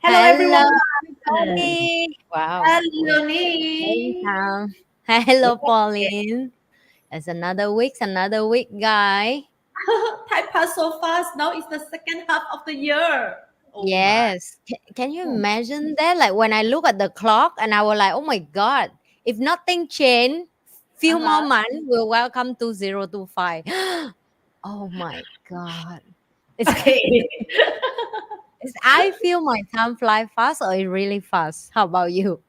Hello, everyone. Hello, Tony. Wow. Hello, Same Nee. time. Hello, Pauline. It's another week, guy. Time passed so fast. Now it's the second half of the year. Oh my. Yes. Can you imagine that? Like when I look at the clock and I was like, oh my God, if nothing changed, few more Uh-huh. months, we'll welcome 2025. Oh my God. It's, Okay. I feel my time fly fast or it really fast. How about you?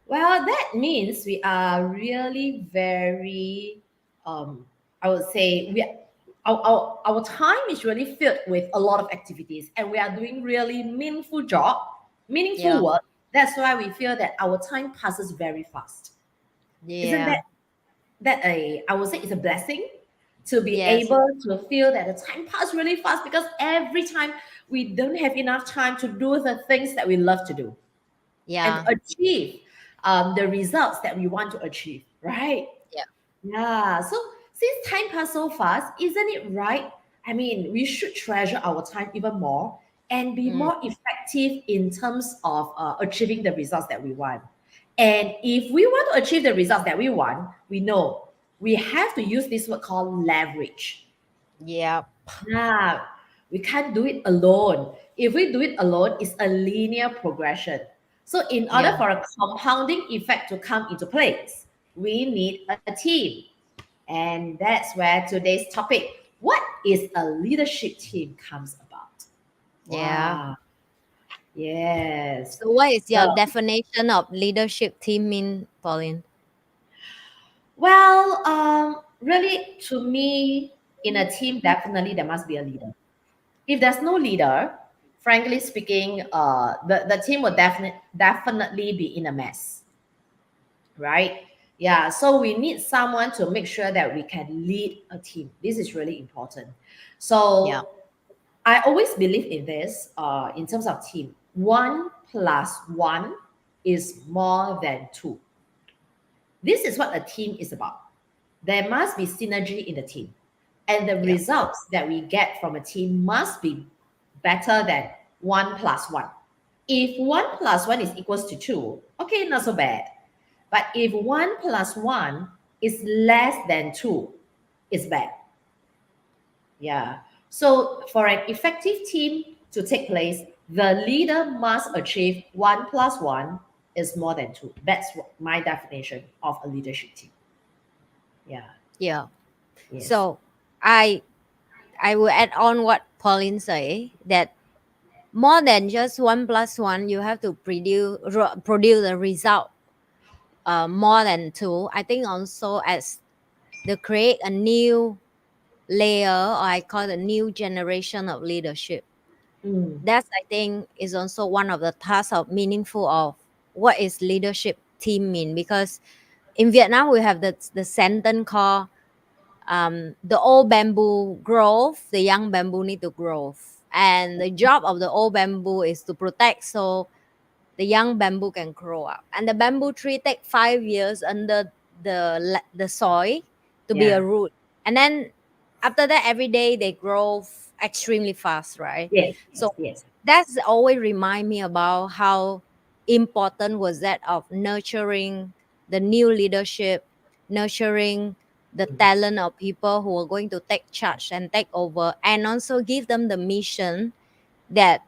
Well, that means we are really very, I would say, our time is really filled with a lot of activities and we are doing really meaningful job, meaningful Yeah. work. That's why we feel that our time passes very fast. Isn't Yeah. that I would say it's a blessing to be Yes. able to feel that the time passed really fast because every time we don't have enough time to do the things that we love to do and Yeah. achieve the results that we want to achieve, right? Yeah. Yeah. So since time passed so fast, isn't it right? I mean, we should treasure our time even more and be Mm. more effective in terms of achieving the results that we want. And if we want to achieve the results that we want, we know we have to use this word called leverage. Yeah. Yeah, we can't do it alone. If we do it alone, it's a linear progression. So, in order Yeah. for a compounding effect to come into place, we need a team. And that's where today's topic, what is a leadership team, comes about. Yeah. Wow. Yes. So what is So, your definition of leadership team mean, Pauline? well, really, to me, in a team, definitely there must be a leader. If there's no leader, frankly speaking, the team will definitely be in a mess, right? Yeah, so we need someone to make sure that we can lead a team. This is really important. Yeah. So I always believe in this in terms of team. 1 plus 1 is more than 2. This is what a team is about. There must be synergy in the team. And the Yeah. results that we get from a team must be better than 1 plus 1. If 1 plus 1 is equals to 2, okay, not so bad. But if 1 plus 1 is less than 2, it's bad. Yeah. So for an effective team to take place, the leader must achieve 1 plus 1 is more than 2. That's my definition of a leadership team. Yeah. Yeah. Yes. So I I will add on what Pauline say that more than just 1 plus 1, you have to produce a result more than 2. I think also as they create a new layer, or I call it a new generation of leadership. Mm. That's I think is also one of the tasks of meaningful of what is leadership team mean, because in Vietnam we have the sentence called the old bamboo growth, the young bamboo need to grow, and the job of the old bamboo is to protect so the young bamboo can grow up. And the bamboo tree take 5 years under the soil to be a Yeah. root, and then after that every day they grow extremely fast, right? Yes. So Yes. Yes. that's always remind me about how important was that of nurturing the new leadership, nurturing the Mm. talent of people who are going to take charge and take over, and also give them the mission that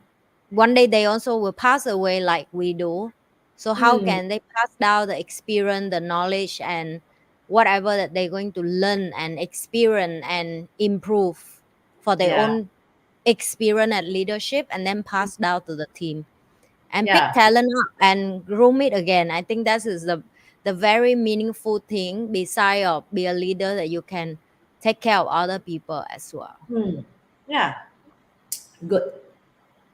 one day they also will pass away like we do. So how Mm. can they pass down the experience, the knowledge, and whatever that they're going to learn and experience and improve for their Yeah. own experience and leadership, and then pass down to the team and pick Yeah. talent up and groom it again. I think that is the very meaningful thing beside of be a leader, that you can take care of other people as well. Mm. Yeah. Good.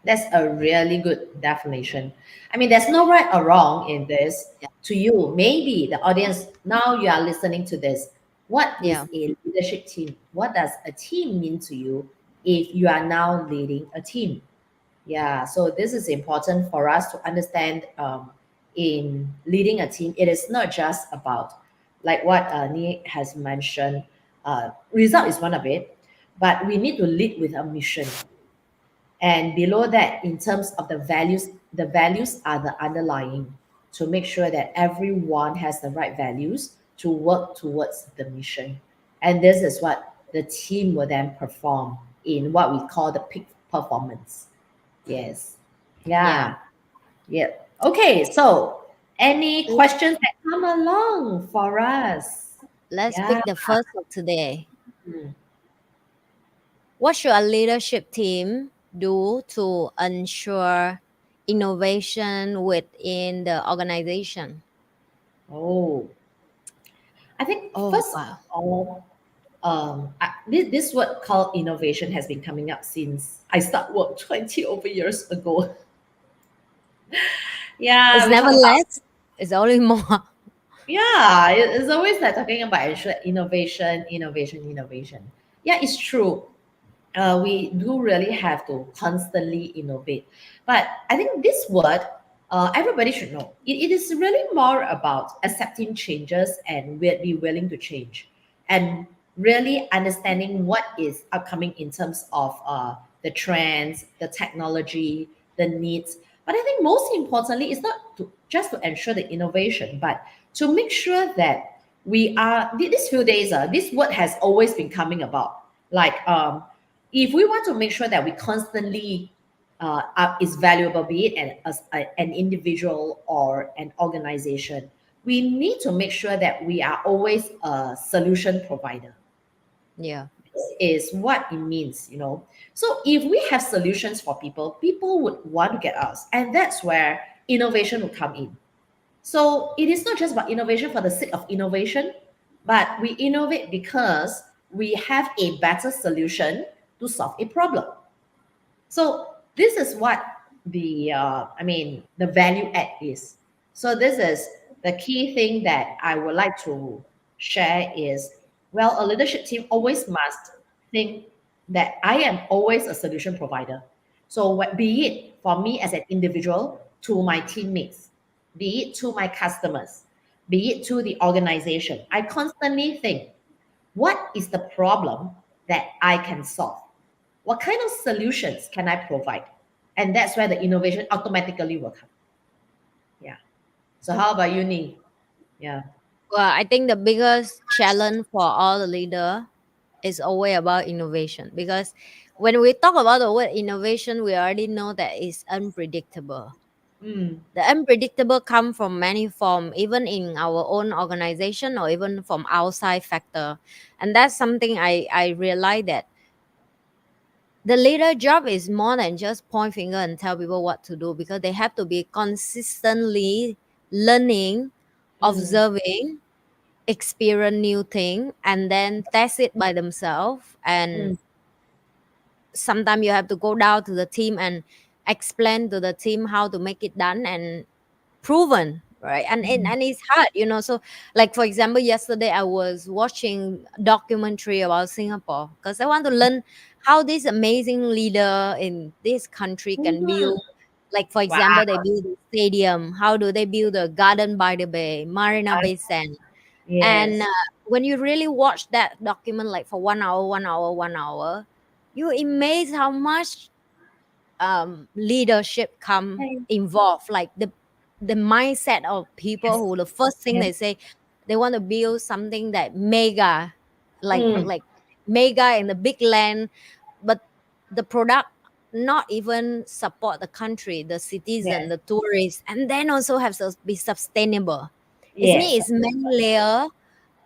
That's a really good definition. I mean, there's no right or wrong in this. Yeah. To you, maybe the audience, now you are listening to this. What is Yeah. a leadership team? What does a team mean to you if you are now leading a team? Yeah, so this is important for us to understand in leading a team. It is not just about, like what Ni has mentioned, result is one of it, but we need to lead with a mission. And below that, in terms of the values are the underlying to make sure that everyone has the right values to work towards the mission. And this is what the team will then perform in what we call the peak performance. Yes. Yeah. Yeah. Yeah. Okay. So, any questions that come along for us? Let's Yeah. pick the first of today. Mm. What should a leadership team do to ensure innovation within the organization? Oh, I think Oh, first of wow. all, this word called innovation has been coming up since I started work 20 over years ago. Yeah, It's we never talk about, less, it's only more. yeah, it's always like talking about innovation, innovation, innovation. Yeah, it's true. We do really have to constantly innovate. But I think this word, everybody should know. It is really more about accepting changes and be willing to change, and really understanding what is upcoming in terms of the trends, the technology, the needs. But I think most importantly, it's not to, just to ensure the innovation, but to make sure that we are these few days. This word has always been coming about. Like if we want to make sure that we constantly is valuable, be it an individual or an organization, we need to make sure that we are always a solution provider. Yeah. Is what it means, you know. So if we have solutions for people, people would want to get us, and that's where innovation will come in. So it is not just about innovation for the sake of innovation, but we innovate because we have a better solution to solve a problem. So this is what the value add is. So this is the key thing that I would like to share is, well, a leadership team always must think that I am always a solution provider. So be it for me as an individual, to my teammates, be it to my customers, be it to the organization, I constantly think, what is the problem that I can solve? What kind of solutions can I provide? And that's where the innovation automatically will come. Yeah. So how about you, Ni? Yeah. Well, I think the biggest challenge for all the leader is always about innovation, because when we talk about the word innovation, we already know that it's unpredictable. Mm, The unpredictable come from many form, even in our own organization or even from outside factor. And that's something I realize that the leader job is more than just point finger and tell people what to do, because they have to be consistently learning, mm, observing, experience new thing, and then test it by themselves. And mm. sometimes you have to go down to the team and explain to the team how to make it done and proven, right? And it's hard, so like for example, yesterday I was watching documentary about Singapore, because I want to learn how this amazing leader in this country can Mm. build. Like for Wow. example, they build a stadium, how do they build a garden by the bay, Marina I- Bay Sand. And yes. when you really watch that document like for 1 hour, 1 hour, 1 hour, you amazed how much leadership come Hey. involved, like the mindset of people Yes. who the first thing Yes. they say, they want to build something that mega, like Mm. like mega in the big land, but the product not even support the country, the citizen, Yes. the tourists, and then also have to be sustainable. It's me, Yes. it's many layer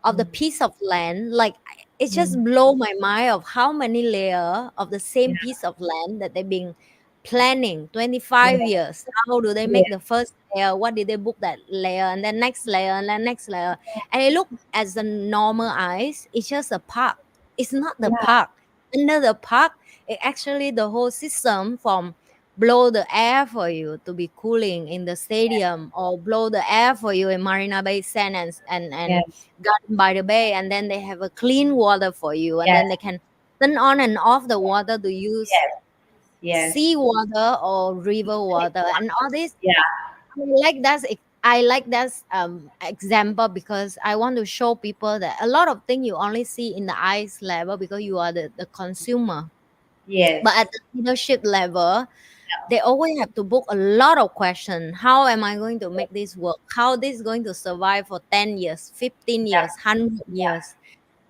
of the Mm, piece of land. Like it just mm. blow my mind of how many layer of the Yeah. same piece of land that they've been planning Yeah. 25 years. How do they Yeah. make the first layer, what did they book that layer, and then next layer, and then next layer, and it look as the normal eyes, it's just a park. It's not the Yeah. park. Under the park, it actually the whole system from blow the air for you to be cooling in the stadium, or blow the air for you in Marina Bay Sand, and Yes. garden by the bay, and then they have a clean water for you, and Yes. then they can turn on and off the water to use Yes. Yes. sea water or river water, and all this. Yeah. I like that example, because I want to show people that a lot of things you only see in the eyes level because you are the consumer. Yes. But at the leadership level, they always have to book a lot of questions. How am I going to make this work? How this is going to survive for 10 years, 15 Yeah. years, 100 Yeah. years,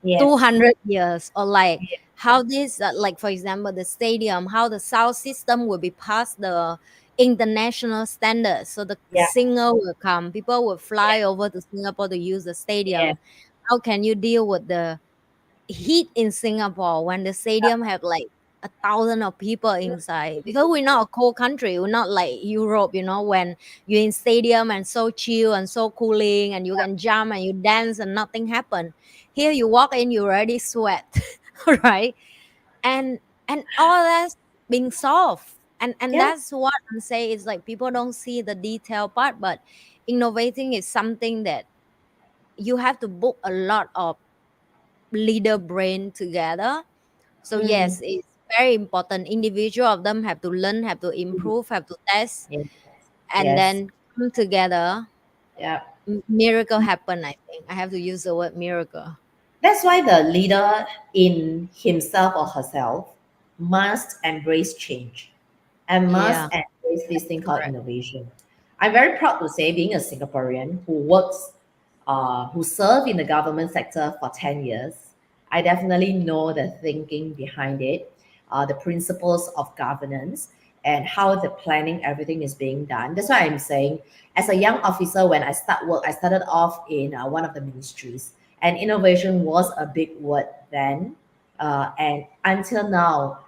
Yes. 200 years? Or like Yes. how this, like for example, the stadium, how the sound system will be past the international standards. So the Yeah. singer will come, people will fly over to Singapore to use the Yeah. stadium. How can you deal with the heat in Singapore when the stadium have like 1,000 of people inside? Because we're not a cold country. We're not like Europe, when you're in stadium and so chill and so cooling and you can jump and you dance and nothing happen. Here you walk in, you already sweat, right? And all that's being solved. And Yeah. that's what I'm saying is like people don't see the detail part, but innovating is something that you have to book a lot of leader brain together. So Mm. yes, it's very important. Individual of them have to learn, have to improve, have to test, Yes. and Yes. then come together. Yeah. Miracle happen. I think I have to use the word miracle. That's why the leader in himself or herself must embrace change and must Yeah, embrace this thing called correct. innovation. I'm very proud to say, being a Singaporean who served in the government sector for 10 years, I definitely know the thinking behind it, the principles of governance, and how the planning, everything is being done. That's why I'm saying, as a young officer, when I start work, I started off in one of the ministries, and innovation was a big word then. And until now,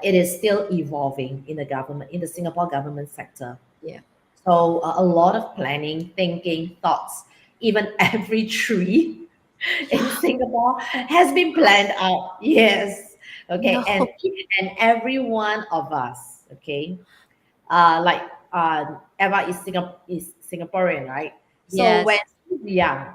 it is still evolving in the government, in the Singapore government sector. Yeah. So a lot of planning, thinking, thoughts, even every tree in Singapore has been planned out. Yes. Okay. No. And each and every one of us, okay, like Eva is Singaporean, right? So when Yes. she's young,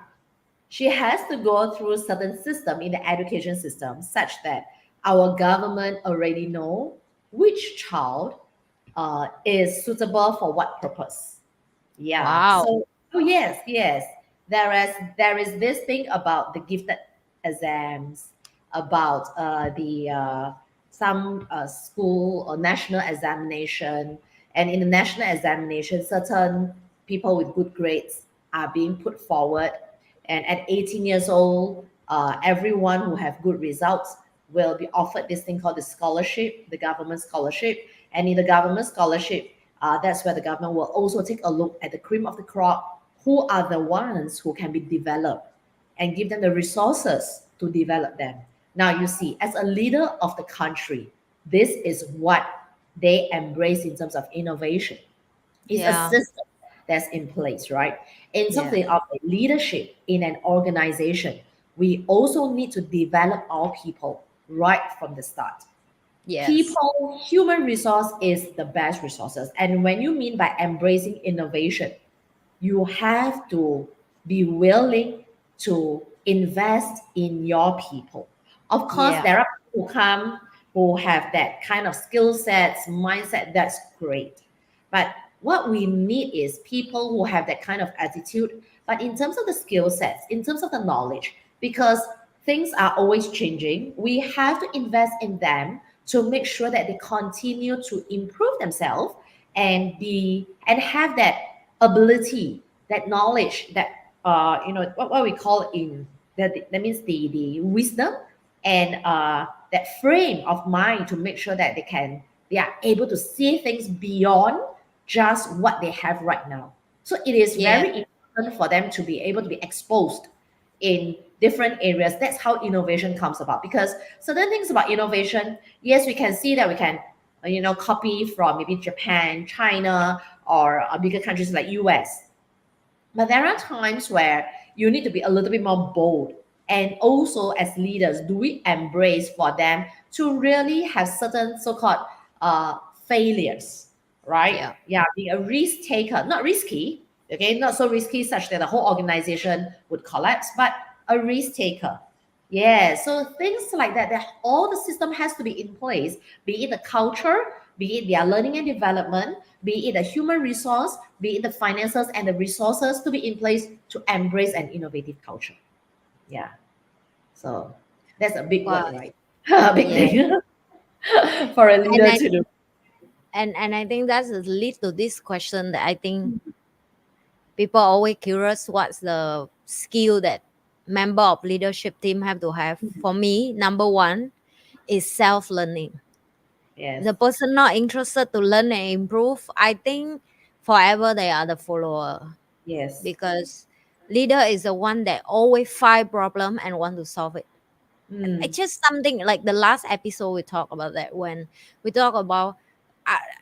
she has to go through certain system in the education system such that our government already know which child is suitable for what purpose. Yeah. Wow. So, oh yes, yes. There is this thing about the gifted exams, about the some school or national examination, and in the national examination, certain people with good grades are being put forward, and at 18 years old, everyone who have good results will be offered this thing called the scholarship, the government scholarship, and in the government scholarship, that's where the government will also take a look at the cream of the crop, who are the ones who can be developed, and give them the resources to develop them. Now, you see, as a leader of the country, this is what they embrace in terms of innovation. It's a Yeah. system that's in place, right? In terms Yeah. of leadership in an organization, we also need to develop our people right from the start. Yes. People, human resource is the best resources. And when you mean by embracing innovation, you have to be willing to invest in your people. Of course, Yeah. there are people who come who have that kind of skill sets, mindset, that's great. But what we need is people who have that kind of attitude, but in terms of the skill sets, in terms of the knowledge, because things are always changing, we have to invest in them to make sure that they continue to improve themselves and have that ability, that knowledge, that what we call in that means the wisdom and that frame of mind to make sure that they are able to see things beyond just what they have right now. So it is Yeah. very important for them to be able to be exposed in different areas. That's how innovation comes about. Because certain things about innovation, yes, we can see that we can copy from maybe Japan, China, or bigger countries like US. But there are times where you need to be a little bit more bold. And also, as leaders, do we embrace for them to really have certain so called failures, right? Yeah. Yeah, being a risk taker, not risky, okay, not so risky such that the whole organization would collapse, but a risk taker. Yeah, so things like that, that all the system has to be in place, be it the culture, be it their learning and development, be it the human resource, be it the finances and the resources to be in place to embrace an innovative culture. Yeah. So that's a big Wow. word, right? A big Yeah. thing. for a And leader I to do. and I think that's the lead to this question that I think people are always curious what's the skill that member of leadership team have to have. For me, number one is self-learning. Yes, The person not interested to learn and improve, I think forever they are the follower, yes. because leader is the one that always find problem and want to solve it. Mm, It's just something like the last episode we talked about that, when we talk about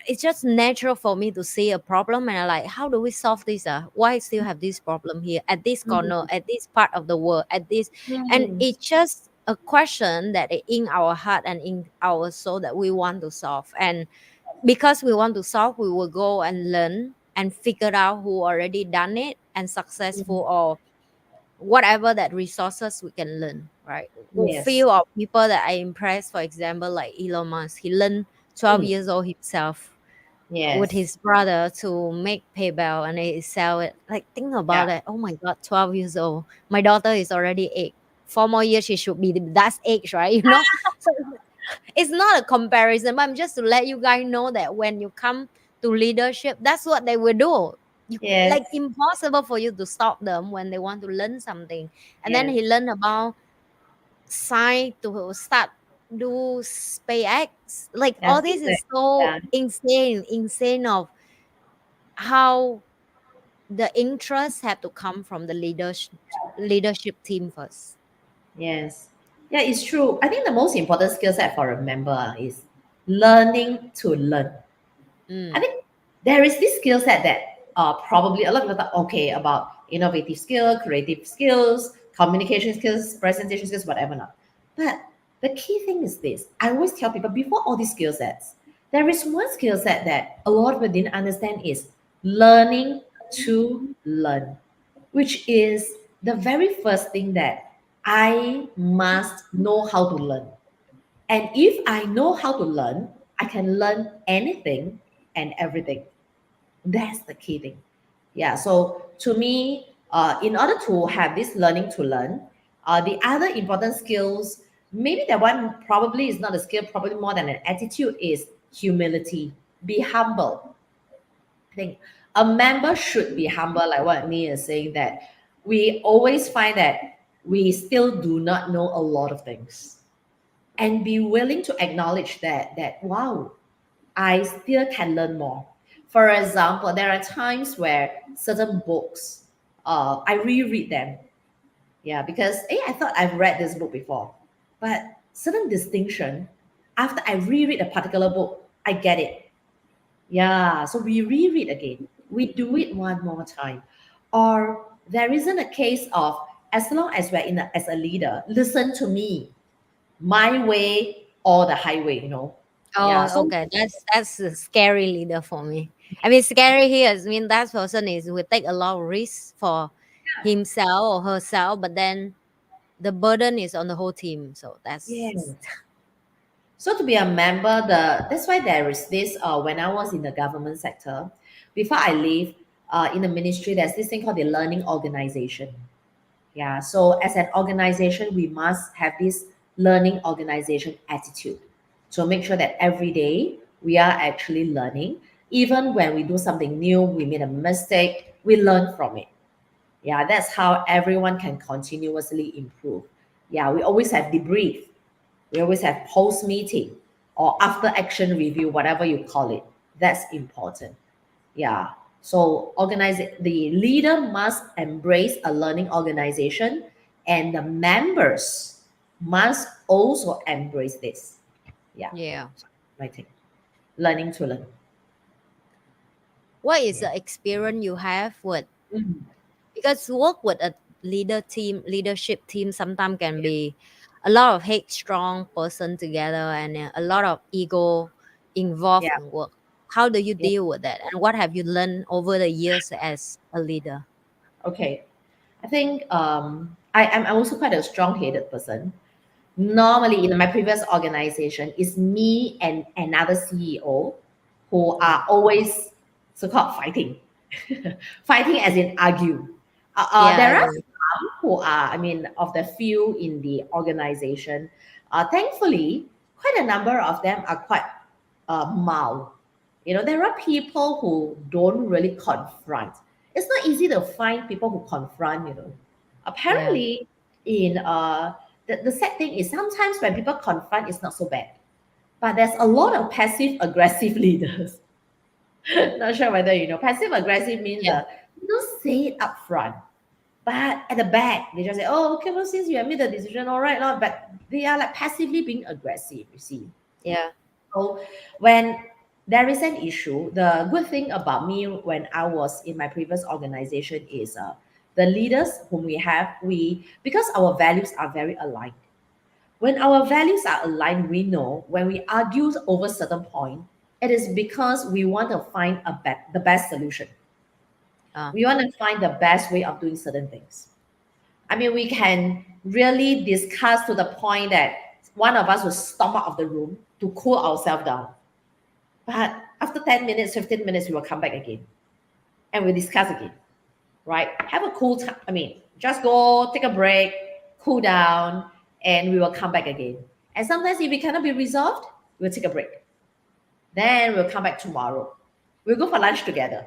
it's just natural for me to see a problem and I like, how do we solve this, why still have this problem here at this corner, mm, at this part of the world, at this. And mm, it's just a question that in our heart and in our soul that we want to solve. And because we want to solve, we will go and learn and figure out who already done it and mm. successful, or whatever that resources we can learn, right? Yes, Few of people that I impressed, for example, like Elon Musk, he learned 12 mm, years old himself with yes, his brother to make PayPal, and he sell it. Like, think yeah, about it. Oh my God, 12 years old. My daughter is already 8. 4 more years, she should be that's age, right? So it's not a comparison, but I'm just to let you guys know that when you come to leadership, that's what they will do. You, yes, like, impossible for you to stop them when they want to learn something. And then yes. he learned about science to start do SpaceX. Like, Yeah, all speak this that. is so Yeah, insane of how the interests have to come from the leadership team first. yes. Yeah, it's true. I think the most important skill set for a member is learning to learn. I Mm. think there is this skill set that probably a lot of people thought, okay, about innovative skill, creative skills, communication skills, presentation skills, whatever not. But the key thing is this. I always tell people before all these skill sets, there is one skill set that a lot of people didn't understand is learning to learn, which is the very first thing that I must know how to learn. And if I know how to learn, I can learn anything and everything. That's the key thing. Yeah. So to me, in order to have this learning to learn, the other important skills, maybe that one probably is not a skill, probably more than an attitude, is humility. Be humble. I think a member should be humble, like what me is saying, that we always find that we still do not know a lot of things, and be willing to acknowledge that wow, I still can learn more. For example, there are times where certain books, I reread them. Yeah, because I thought I've read this book before, but certain distinction, after I reread a particular book, I get it. Yeah, so we reread again. We do it one more time. Or there isn't a case of, as long as we're as a leader, listen to me, my way or the highway, Yeah, Oh, so okay. That's a scary leader for me. I mean, scary here is, I mean, that person is will take a lot of risks for himself or herself, but then the burden is on the whole team. So yeah. that's So to be a member, that's why there is this. When I was in the government sector, before I leave, in the ministry, there's this thing called the learning organization. Yeah. So as an organization, we must have this learning organization attitude to make sure that every day we are actually learning. Even when we do something new, we made a mistake, we learn from it. Yeah, that's how everyone can continuously improve. Yeah, we always have debrief. We always have post meeting or after action review, whatever you call it. That's important. Yeah. So the leader must embrace a learning organization, and the members must also embrace this. Yeah. yeah. My take. Learning to learn. What is Yeah. the experience you have with, Mhm. because work with a leadership team sometimes can be a lot of headstrong person together and a lot of ego involved Yeah. in work. How do you Yeah. deal with that, and what have you learned over the years as a leader? Okay. I think I'm also quite a strong-headed person. Normally, in my previous organization, it's me and another CEO who Mm. are always so-called fighting, fighting as in argue. Yeah, I There are agree. some who are, I mean, of the few in the organization. Thankfully, quite a number of them are quite mild. There are people who don't really confront. It's not easy to find people who confront. Yeah. Apparently, in the sad thing is sometimes when people confront, it's not so bad. But there's a lot of passive aggressive leaders. Not sure whether you know. Passive aggressive means Yeah. you don't say it up front, but at the back they just say, "Oh, okay, well since you have made the decision, all right, no." But they are like passively being aggressive. You see. Yeah. So when there is an issue, the good thing about me when I was in my previous organization is the leaders whom we have, because our values are very aligned. When our values are aligned, we know when we argue over certain point, it is because we want to find the best solution. Uh, We want to find the best way of doing certain things. I mean, we can really discuss to the point that one of us will storm out of the room to cool ourselves down. But after 10 minutes, 15 minutes, we will come back again and we'll discuss again, right? Have a cool time. I mean, just go take a break, cool down, and we will come back again. And sometimes if it cannot be resolved, we'll take a break. Then we'll come back tomorrow. We'll go for lunch together,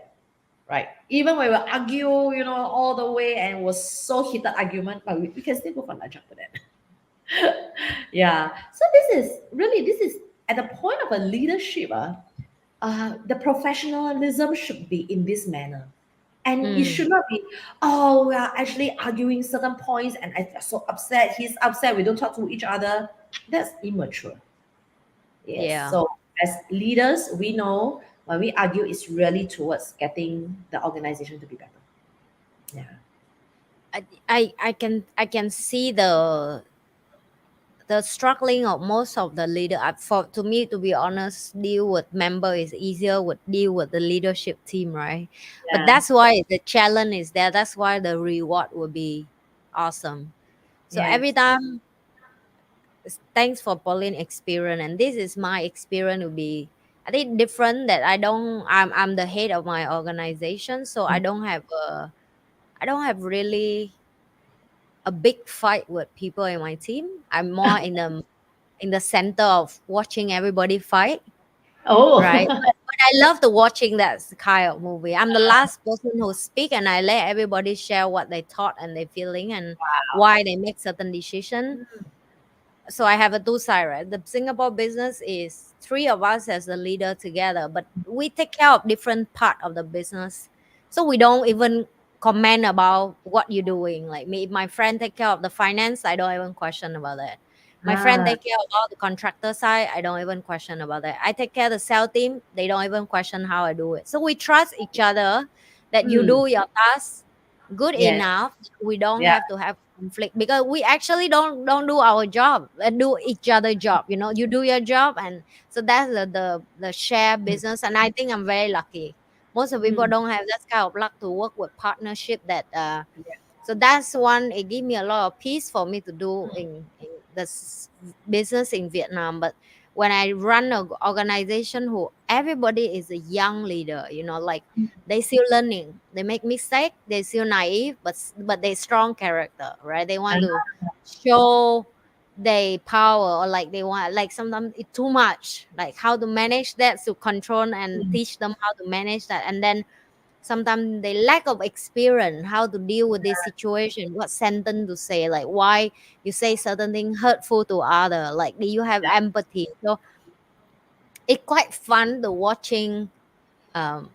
right? Even when we argue, all the way and was so heated argument, but we can still go for lunch after that. Yeah. So this is at the point of a leadership. The professionalism should be in this manner. And it mm, should not be, oh, we are actually arguing certain points and I feel so upset. He's upset. We don't talk to each other. That's immature. Yes. yeah. So as leaders, we know when we argue, it's really towards getting the organization to be better. Yeah. I can see the struggling of most of the leader. For to me, to be honest, deal with member is easier with deal with the leadership team, right? But Yeah. that's why the challenge is there. That's why the reward will be awesome. So every Yes. time, thanks for Pauline experience, and this is my experience will be, I think, different. That I'm the head of my organization, so I don't have really a big fight with people in my team. I'm more in the center of watching everybody fight, right? Oh. But I love the watching that kind of movie. I'm the last person who speak, and I let everybody share what they thought and their feeling and why they make certain decision. So I have a two side, right? The Singapore business is three of us as a leader together, but we take care of different part of the business. So we don't even comment about what you're doing. Like me, if my friend take care of the finance, I don't even question about that. My friend Ah. take care of all the contractor side, I don't even question about that. I take care of the sales team, they don't even question how I do it. So we trust each other that you Mm. do your task good Yes. enough. We don't Yeah. have to have conflict because we actually don't do our job, do each other job. You do your job, and so that's the share Mm. business. And I think I'm very lucky. Most of people Mm. don't have that kind of luck to work with partnership that Yeah. so that's one, it give me a lot of peace for me to do in this business in Vietnam. But when I run an organization who everybody is a young leader, like they still learning, they make mistake, they still naive, but they strong character, right? They want to show their power, or like they want, like sometimes it's too much, like how to manage that, to control and Mm. teach them how to manage that. And then sometimes they lack of experience how to deal with this situation, what sentence to say, like why you say certain thing hurtful to other, like do you have empathy. So it's quite fun to watching um,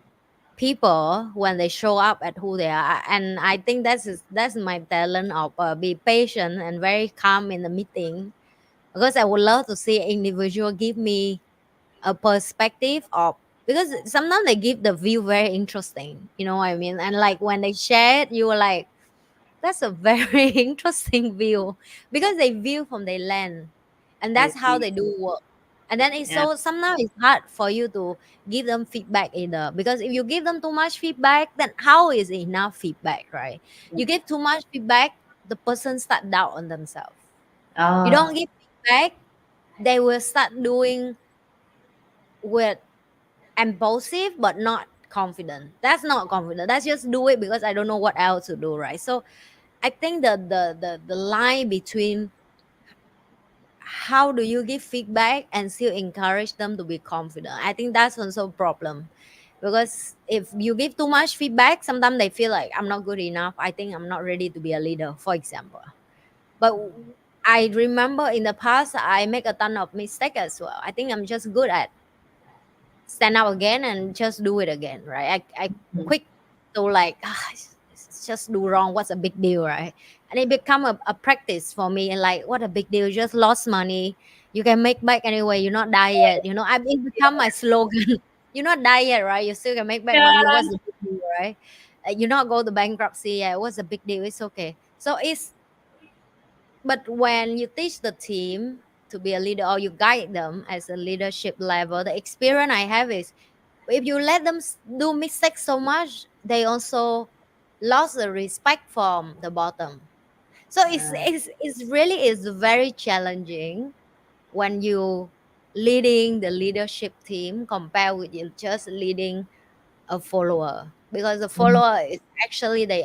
people when they show up at who they are. And I think that's my talent of be patient and very calm in the meeting, because I would love to see individual give me a perspective of, because sometimes they give the view very interesting, you know what I mean? And like when they share it, you were like, that's a very interesting view, because they view from their land, and I that's how see. they do work. And then it's Yeah. so sometimes it's hard for you to give them feedback either, because if you give them too much feedback, then how is enough feedback, right? You give too much feedback, the person start doubt on themselves. You don't Ah. give feedback, they will start doing with impulsive but not confident. That's not confident, that's just do it because I don't know what else to do, right? So I think the line between how do you give feedback and still encourage them to be confident? I think that's also a problem, because if you give too much feedback, sometimes they feel like I'm not good enough. I think I'm not ready to be a leader, for example. But I remember in the past, I make a ton of mistake as well. I think I'm just good at stand up again and just do it again, right? I Mhm. quick to like it's just do wrong. What's a big deal, right? And it become a practice for me. And like, what a big deal? You just lost money. You can make back anyway. You're not die yet. You know, I it become my slogan. You're not die yet, right? You still can make back money. Yeah. What's the big deal, right? You're not go to bankruptcy yet. What's the big deal? It's okay. So it's, but when you teach the team to be a leader or you guide them as a leadership level, the experience I have is if you let them do mistakes so much, they also lost the respect from the bottom. So Yeah. it's really is very challenging when you leading the leadership team compared with you just leading a follower, because the Mhm. follower is actually they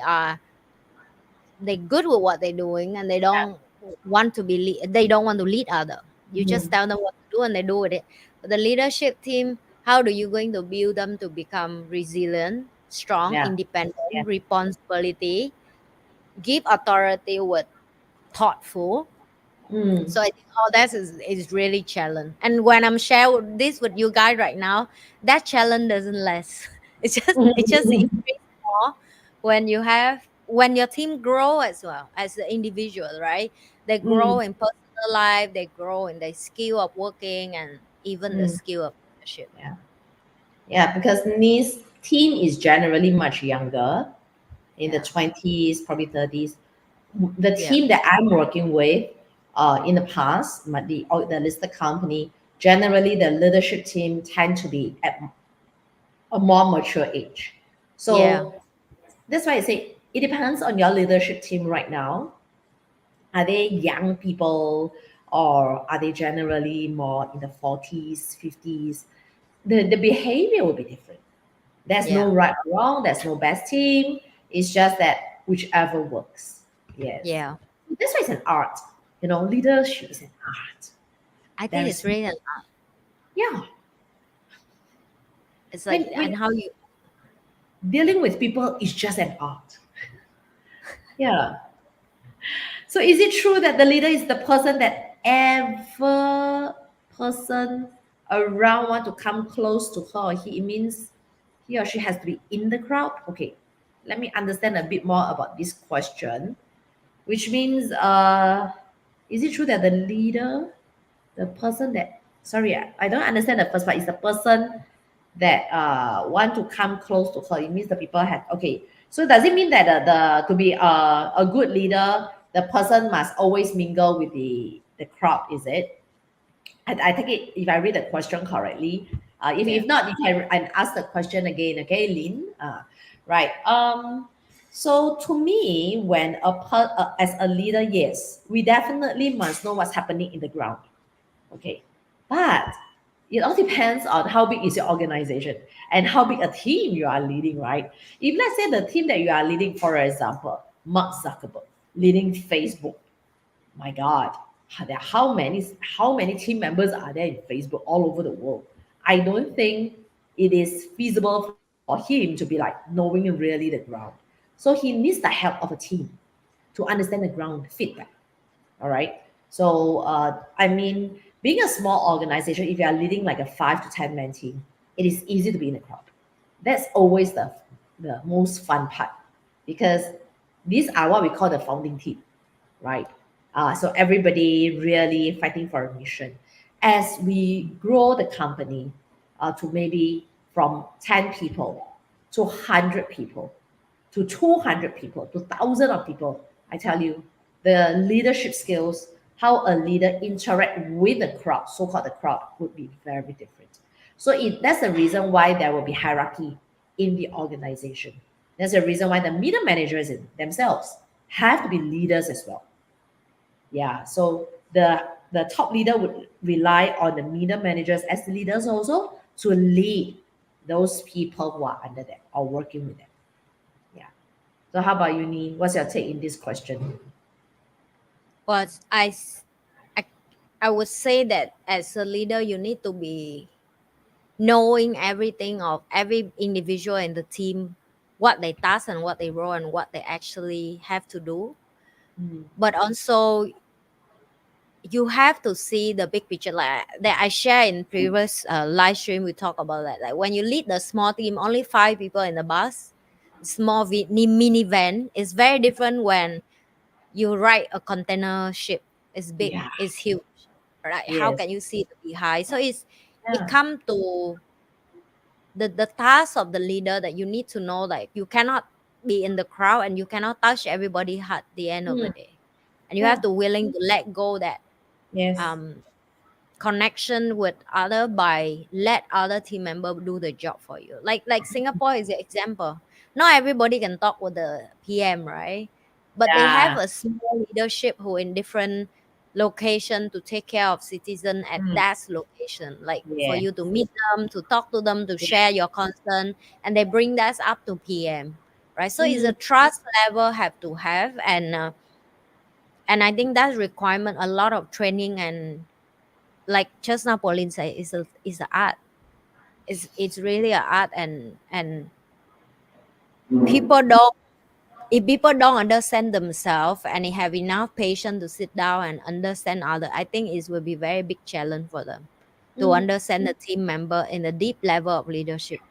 good with what they're doing and they don't want to be they don't want to lead other. You just Mhm. tell them what to do and they do with it. But the leadership team, how do you going to build them to become resilient, strong, Yeah. independent, Yeah. responsibility, give authority with thoughtful? Mm. So I think all that is really challenge. And when I'm sharing this with you guys right now, that challenge doesn't less. It just increase more when you have when your team grow as well as the individual, right? They grow Mm. in personal life, they grow in the skill of working and even the Mm. skill of leadership. Yeah. Yeah, because NhiLe's team is generally much younger, in the Yeah. 20s, probably 30s. The Yeah. team that I'm working with in the past, the listed company, generally the leadership team tend to be at a more mature age. Yeah. So that's why I say it depends on your leadership team right now. Are they young people or are they generally more in the 40s, 50s? The behavior will be different. There's no Yeah. right or wrong, there's no best team. It's just that whichever works. Yes. Yeah. That's why it's an art. Leadership is an art. I There think it's is, really yeah. it's When, like when and how you dealing with people is just an art. Yeah. So is it true that the leader is the person that ever person around want to come close to her or he? It means he or she has to be in the crowd. Okay, let me understand a bit more about this question. Which means, is it true that the leader, the person that sorry, I don't understand the first part. Is the person that want to come close to her? It means the people have okay. So does it mean that the to be a good leader, the person must always mingle with the crowd? Is it? I take it if I read the question correctly. If yeah. not, you can ask the question again. Okay, Lynn. Right. So to me, when as a leader, yes, we definitely must know what's happening in the ground. Okay, but it all depends on how big is your organization and how big a team you are leading, right? If let's say the team that you are leading, for example, Mark Zuckerberg leading Facebook, my God, how many team members are there in Facebook all over the world? I don't think it is feasible for him to be like knowing really the ground. So he needs the help of a team to understand the ground feedback. All right. So I mean, being a small organization, if you are leading like a 5 to 10 man team, it is easy to be in the crowd. That's always the most fun part because these are what we call the founding team, right? So everybody really fighting for a mission. As we grow the company to maybe from 10 people to 100 people to 200 people to thousands of people, I tell you, the leadership skills, how a leader interact with the crowd, so-called the crowd, would be very different. So that's the reason why there will be hierarchy in the organization. That's the reason why the middle managers themselves have to be leaders as well. Yeah, so the top leader would rely on the middle managers as leaders also to lead those people who are under them or working with them. Yeah. So how about you, Ni? What's your take in this question? But I I would say that as a leader, you need to be knowing everything of every individual in the team, what they task and what they role and what they actually have to do. Mm. But also you have to see the big picture, like that I share in previous live stream. We talk about that, like when you lead the small team, only 5 people in the bus, small mini van, is very different when you ride a container ship. It's big, Yeah. it's huge, right? How Yes. can you see the behind? So it Yeah. come to the task of the leader, that you need to know, like you cannot be in the crowd and you cannot touch everybody at the end of the Mm. day, and you have Yeah. to willing to let go that Yes. um connection with other, by let other team member do the job for you. Like Singapore is the example. Not everybody can talk with the PM, right? But they have Yeah. a small leadership who in different location to take care of citizen at Mm. that location, like for Yeah. you to meet them, to talk to them, to Yeah. share your concern, and they bring that up to PM, right? So it's Mm. a trust level have to have, and I think that's requirement a lot of training. And like just now Pauline said, is a art. It's really a art, and people don't, if people don't understand themselves and they have enough patience to sit down and understand other, I think it will be very big challenge for them to Mm. understand the team member in a deep level of leadership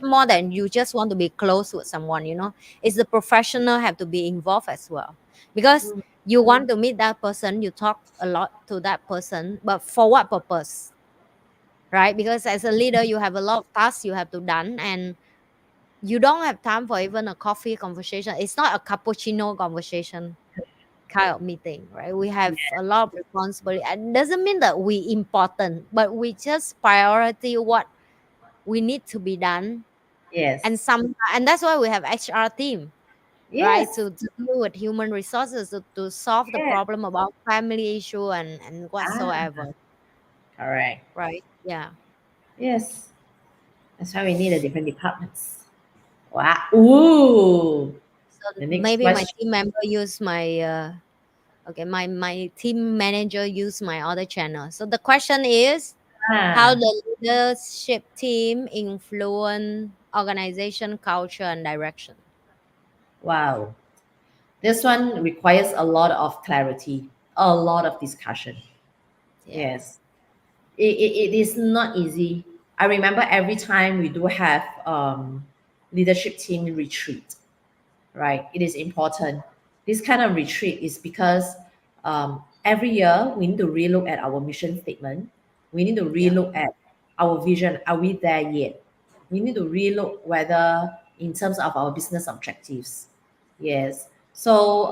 more than you just want to be close with someone, it's the professional have to be involved as well, because Mm. you want to meet that person, you talk a lot to that person, but for what purpose, right? Because as a leader, you have a lot of tasks you have to done, and you don't have time for even a coffee conversation. It's not a cappuccino conversation kind of meeting, right? We have a lot of responsibility. And doesn't mean that we important, but we just priority what we need to be done. And Yes. that's why we have HR team, right? Yes. To deal with human resources, to solve the Yes. problem about family issue and Ah, whatsoever, correct. right? Yeah. Yes. That's why we need a different departments. Wow. Ooh. So The next maybe my question. team member use my okay, my team manager use my other channel. So the question is, how Ah, the leadership team influence organization culture and direction. wow. This one requires a lot of clarity, a lot of discussion. Yeah. Yes. It is not easy. I remember every time we do have leadership team retreat, right? It is important. This kind of retreat is because every year we need to relook at our mission statement. We need to Yeah. relook at our vision. Are we there yet? We need to relook whether in terms of our business objectives. Yes. So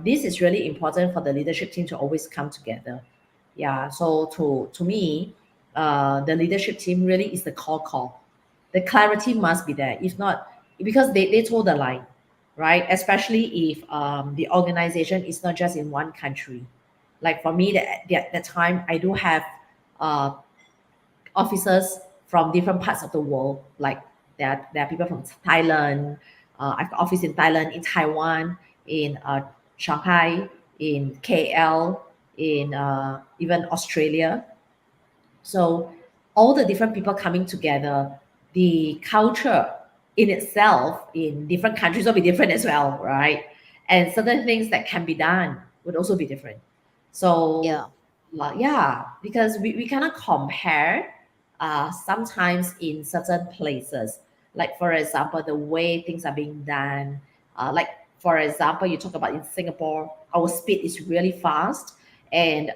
this is really important for the leadership team to always come together. Yeah. So to me, the leadership team really is the call. The clarity must be there. If not, because they told the line, right? Especially if the organization is not just in one country. Like for me, that time I do have uh, officers from different parts of the world. Like there are people from Thailand. I've got office in Thailand, in Taiwan, in Shanghai, in KL, in even Australia. So all the different people coming together, the culture in itself in different countries will be different as well, right? And certain things that can be done would also be different. So Yeah. yeah, because we cannot compare sometimes in certain places. Like for example, the way things are being done. Like for example, you talk about in Singapore, our speed is really fast. And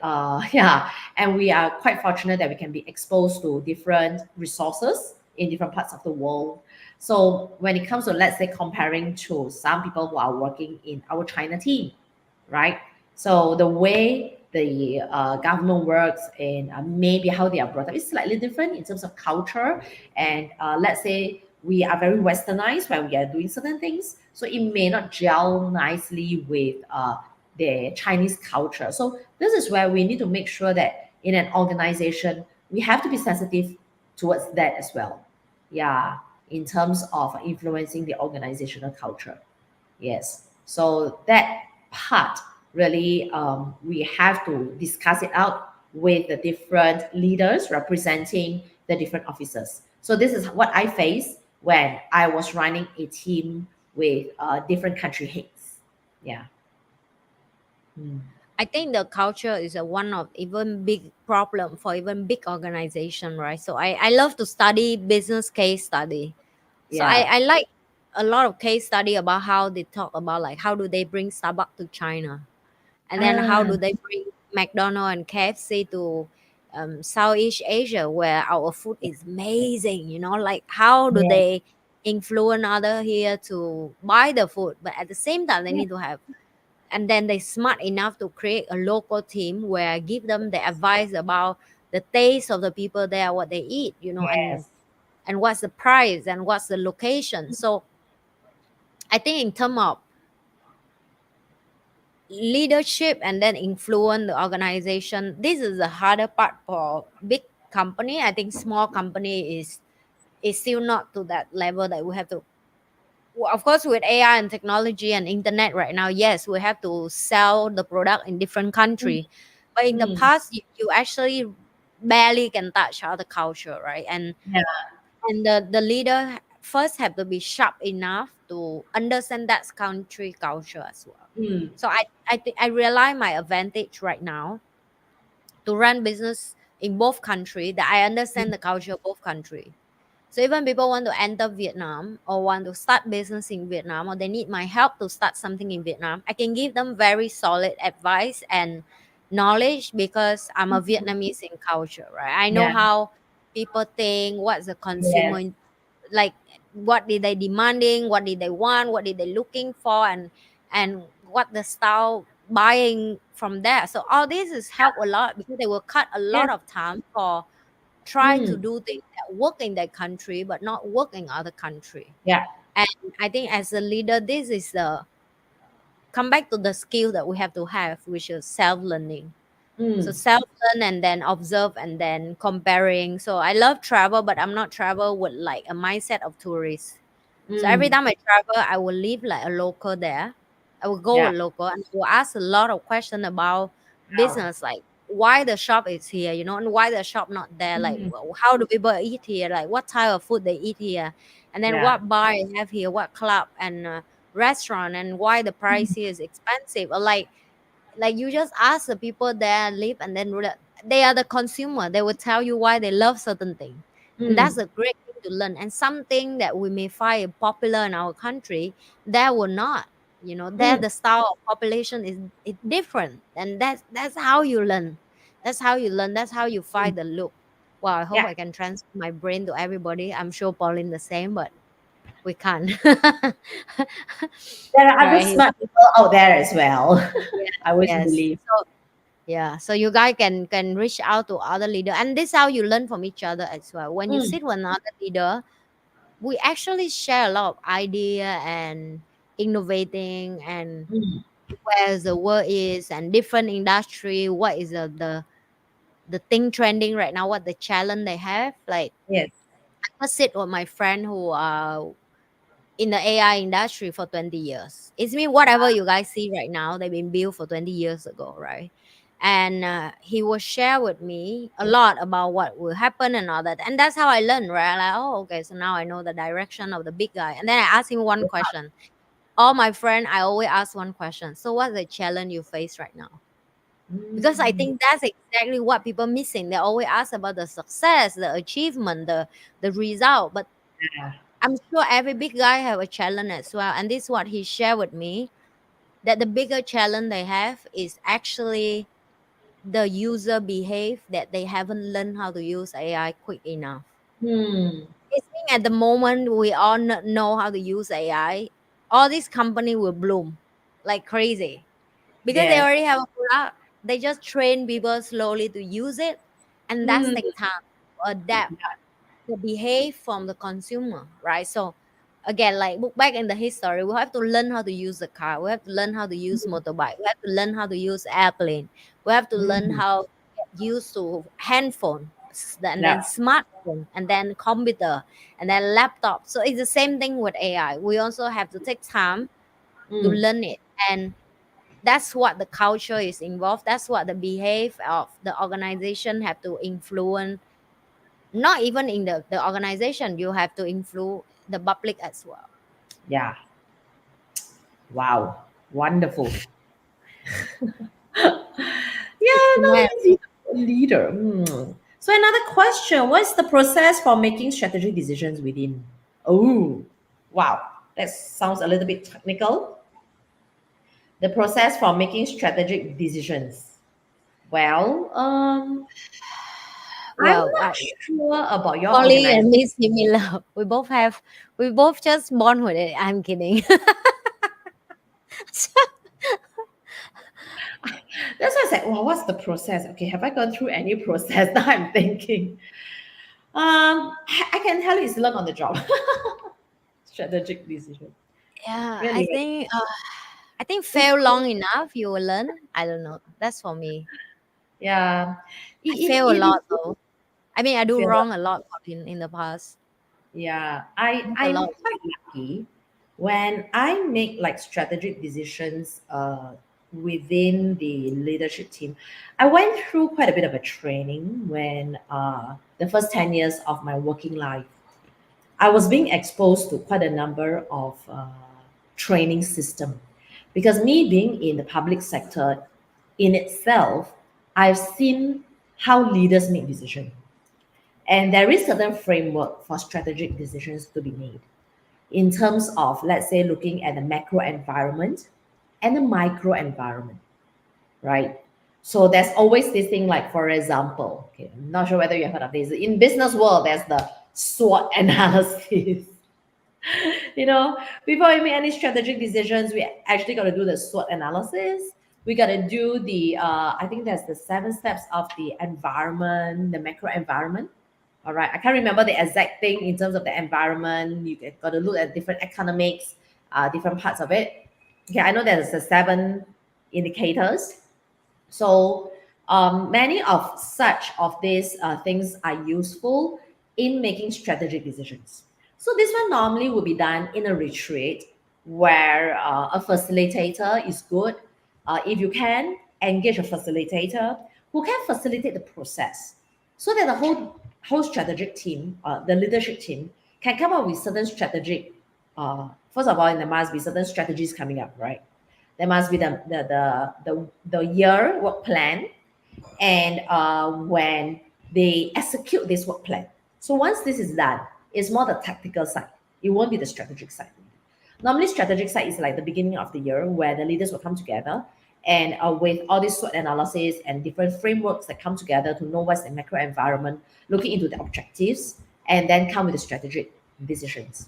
yeah, and we are quite fortunate that we can be exposed to different resources in different parts of the world. So when it comes to, let's say, comparing to some people who are working in our China team, right? So the way the government works and maybe how they are brought up is slightly different in terms of culture. And let's say we are very westernized when we are doing certain things, so it may not gel nicely with the Chinese culture. So this is where we need to make sure that in an organization we have to be sensitive towards that as well. Yeah, in terms of influencing the organizational culture. Yes. So that part really we have to discuss it out with the different leaders representing the different officers. So this is what I faced when I was running a team with different country heads. Yeah. Mm. I think the culture is a one of even big problem for even big organization, right? So I love to study business case study. So Yeah. I like a lot of case study about how they talk about like how do they bring Starbucks to China, and then how Ah, do they bring McDonald's and KFC to Southeast Asia where our food is amazing, like how do yeah. they influence other here to buy the food, but at the same time they Yeah. need to have, and then they smart enough to create a local team where I give them the advice about the taste of the people there, what they eat, and Yes. what's the price and what's the location. So I think in terms of leadership and then influence the organization, this is the harder part for big company. I think small company is still not to that level that we have to. Well, of course, with AI and technology and internet right now, yes, we have to sell the product in different Mm, country. But in the mm. past, you actually barely can touch other culture, right? Yeah. And the leader first have to be sharp enough to understand that country culture as well. Mm, So I think I realize my advantage right now to run business in both country, that I understand mm, the culture of both country. So even people want to enter Vietnam or want to start business in Vietnam or they need my help to start something in Vietnam, I can give them very solid advice and knowledge because I'm a Vietnamese in culture, right? I know yeah. how people think, what's the consumer Yes. like, what did they demanding, what did they want, what did they looking for, and what the style buying from there. So all this is help a lot because they will cut a Yes. lot of time for try to Mm, do things that work in their country but not work in other country. yeah. And I think as a leader, this is the come back to the skill that we have to have, which is self-learning. So Mm, self-learn and then observe and then comparing. So I love travel, but I'm not travel with like a mindset of tourist. So every mm. time I travel, I will leave like a local there. I will go Yeah. with local and I will ask a lot of questions about Wow. business, like why the shop is here, and why the shop not there. Like Mm, how do people eat here? Like what type of food they eat here, and then yeah. what bar I have here, what club and restaurant, and why the price Mm, here is expensive. Or like you just ask the people there live and then they are the consumer, they will tell you why they love certain thing, and that's mm, a great thing to learn. And something that we may find popular in our country that will not, there mm, the style of population is different, and that's how you learn, that's how you mm. find the look. Well, I hope Yeah. I can transfer my brain to everybody. I'm sure Pauline the same, but we can't. There are other Right. smart people out there as well. Yes, I always yes. believe. So yeah, so you guys can reach out to other leader, and this is how you learn from each other as well. When you Mm, sit with another leader, we actually share a lot of idea and innovating and mm. where the world is and different industry, what is the thing trending right now, what the challenge they have. Like Yes. I sit with my friend who in the AI industry for 20 years. It's mean whatever you guys see right now, they've been built for 20 years ago, right? And he will share with me a lot about what will happen and all that. And that's how I learn, right? Like, oh, okay, so now I know the direction of the big guy. And then I ask him one question. All my friend, I always ask one question. So what's the challenge you face right now? Because I Mm, think that's exactly what people missing. They always ask about the success, the achievement, the result. But yeah. I'm sure every big guy have a challenge as well. And this is what he shared with me, that the bigger challenge they have is actually the user behave, that they haven't learned how to use AI quick enough. Mm, I think at the moment we all know how to use AI, all these company will bloom like crazy because they yes. already have a product. They just train people slowly to use it, and that's Mm, take time to adapt the behave from the consumer, right? So again, like look back in the history, we have to learn how to use the car, we have to learn how to use motorbike, we have to learn how to use airplane, we have to learn mm, how to get used to handphone, and then yeah. smartphone, and then computer, and then laptop. So it's the same thing with AI. We also have to take time to Mm, learn it. And that's what the culture is involved, that's what the behavior of the organization have to influence, not even in the organization, you have to influence the public as well. Yeah. Wow. Wonderful. Yeah, now Well, let's see the leader. So another question, what's the process for making strategic decisions within? Oh, wow. That sounds a little bit technical. The process for making strategic decisions. Well, I'm well, not sure about your Polly and organization. me similar. We both just born with it. I'm kidding. That's why I said, well, what's the process? Okay, have I gone through any process? Now I'm thinking. I can tell you it's learn on the job. Strategic decision. Yeah, Really. I think fail long enough, you will learn. I don't know. That's for me. Yeah. I fail a It is lot though. I mean, I do feel, wrong a lot in the past. yeah. Not a I'm lot. quite lucky when I make like strategic decisions within the leadership team. I went through quite a bit of a training when the first 10 years of my working life. I was being exposed to quite a number of training system because me being in the public sector in itself, I've seen how leaders make decisions. And there is certain framework for strategic decisions to be made in terms of, let's say, looking at the macro environment and the micro environment, right? So there's always this thing like, for example, okay, I'm not sure whether you have heard of this. In business world, there's the SWOT analysis. Before we make any strategic decisions, we actually got to do the SWOT analysis. We got to do the, I think there's the 7 steps of the environment, the macro environment. All right. I can't remember the exact thing in terms of the environment. You got to look at different economics, different parts of it. Okay. I know there's the 7 indicators. So many of such of these things are useful in making strategic decisions. So this one normally will be done in a retreat where a facilitator is good. If you can engage a facilitator who can facilitate the process, so that the whole strategic team, the leadership team, can come up with certain strategic. First of all, there must be certain strategies coming up, right? There must be the year work plan, and when they execute this work plan. So once this is done, it's more the tactical side. It won't be the strategic side. Normally, strategic side is like the beginning of the year where the leaders will come together and with all this SWOT analysis and different frameworks that come together to know what's the macro environment, looking into the objectives, and then come with the strategic decisions.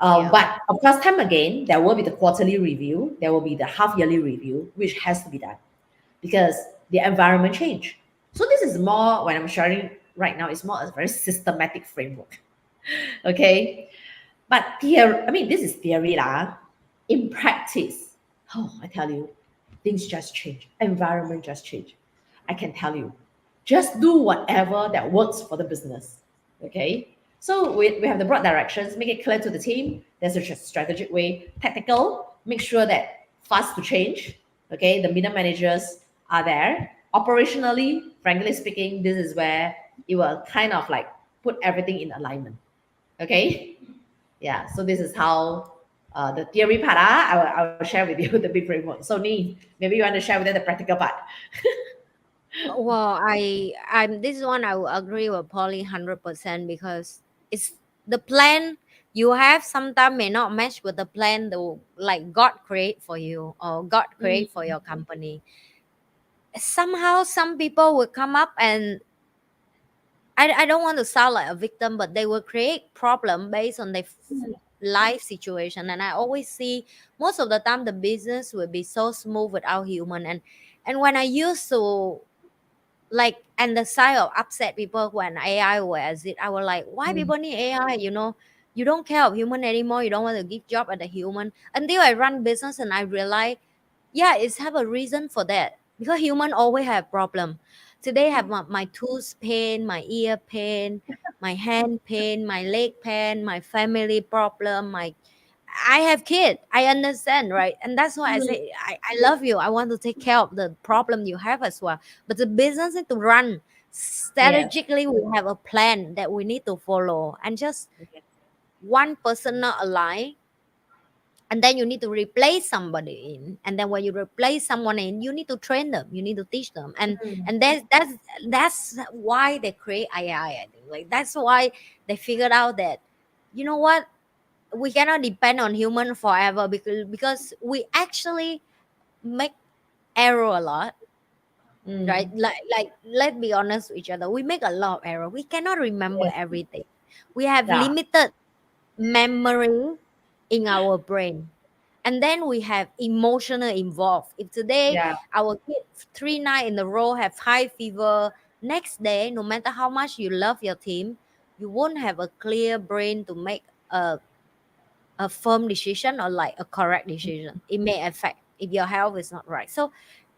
Yeah. But of course, time again, there will be the quarterly review, there will be the half yearly review, which has to be done because the environment change. So this is more when I'm sharing right now, it's more a very systematic framework. Okay. But theory, I mean, this is theory lah. In practice, oh, I tell you, things just change. Environment just change. I can tell you, just do whatever that works for the business. Okay. So we have the broad directions, make it clear to the team. There's a strategic way, tactical, make sure that fast to change. Okay. The middle managers are there. Operationally, frankly speaking, this is where it will kind of like put everything in alignment. Okay. Yeah, so this is how the theory part, I will share with you the big framework. So, maybe you want to share with them the practical part. Well, I'm this one I will agree with Polly 100% because it's the plan you have sometimes may not match with the plan that like God create for you or God Mm, create for your company. Somehow some people will come up and I don't want to sound like a victim, but they will create problem based on their life situation. And I always see most of the time the business will be so smooth without human. And when I used to like and the side of upset people when AI was it, I was like, why mm, people need AI? You don't care of human anymore. You don't want to give job at the human. Until I run business and I realize, yeah, it's have a reason for that because human always have problem. Today I have my tooth pain, my ear pain, my hand pain, my leg pain, my family problem, my I have kid. I understand, right? And that's why I Mm. say I love you. I want to take care of the problem you have as well. But the business need to run Yes. strategically. We have a plan that we need to follow, and just Yes. one person not align, and then you need to replace somebody in, and then when you replace someone in, you need to train them, you need to teach them, Mm. and that's why they create AI. I think like that's why they figured out that, you know what, we cannot depend on human forever, because we actually make error a lot, right? Mm. Like let's be honest with each other, we make a lot of error, we cannot remember Yes. everything, we have Yeah. limited memory in our brain, and then we have emotional involved. If today Yeah. our kid 3 night in a row have high fever, next day no matter how much you love your team, you won't have a clear brain to make a firm decision or like a correct decision. It may affect if your health is not right. So,